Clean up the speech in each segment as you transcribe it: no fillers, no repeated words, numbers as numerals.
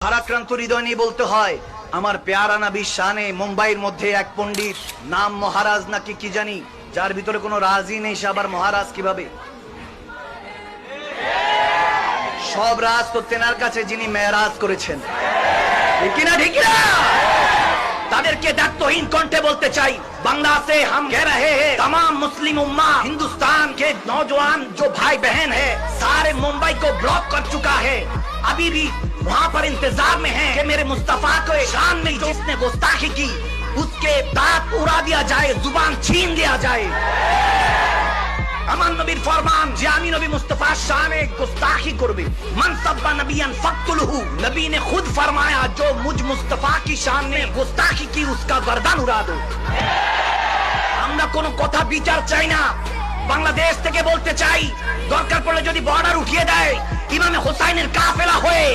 ভারাক্রান্ত হৃদয় নিয়ে বলতে হয়, আমার পেয়ারা নবীর শানে মুম্বাইয়ের মধ্যে এক পণ্ডিত, নাম মহারাজ নাকি কি জানি, যার ভিতরে কোনো রাজই নেই, সে আবার মহারাজ কিভাবে? সব রাজ তো তেনার কাছে, যিনি মেরাজ করেছেন। ঠিক না? ঠিক না? তাদেরকে দায়িত্বহীন কণ্ঠে বলতে চাই, बांग्ला से हम कह रहे हैं, तमाम मुस्लिम उम्मा, हिंदुस्तान के नौजवान जो भाई बहन है, सारे मुंबई को ब्लॉक कर चुका है। अभी भी वहाँ पर इंतजार में है कि मेरे मुस्तफा को शान में जिसने गुस्ताखी की, उसके दांत उड़ा दिया जाए, जुबान छीन लिया जाए। अमन नबीर फरमान, जे आमी नबी मुस्तफा शान गुस्ताखी करबे, मन सब्बा नबियन फक्तुलहु, नबी ने खुद फरमाया, जो मुझ मुस्तफा की शान में गुस्ताखी की, उसका गर्दन उड़ा दो। আমরা কোনো কথা বিচার চাই না, বাংলাদেশ থেকে বলতে চাই, দরকার পড়লে যদি বর্ডার উঠিয়ে দেয়, ইমামে হোসাইনের কাফেলা হয়ে,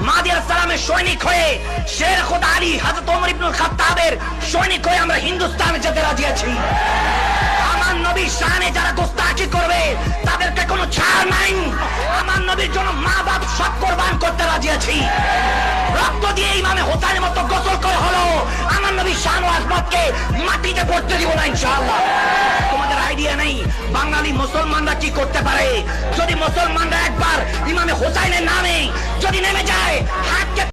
মাহদি আলাইহিস সালামের সৈনিক হয়ে, শের খোদা আলী, হযরত ওমর ইবনুল খাত্তাবের সৈনিক হয়ে আমরা হিন্দুস্তানে যেতে রাজি আছি। আমার নবীর শানে যারা গোস্তাখি করবে, তাদেরকে কোনো ছাড় নাই। আমার নবীর জন্য মা বাপ সব কোরবান করতে রাজি আছি। রক্ত দিয়ে ইমামে হোসাইনের মতো গোসল করে হলো আমার নবীর শান ও আজমতকে মাটিতে পড়তে দিব না ইনশাআল্লাহ। তোমাদের আইডিয়া নেই বাঙালি মুসলমানরা কি করতে পারে যদি মুসলমানরা একবার ইমামে হোসাইনের নামে যদি নেমে যায়, হাতকে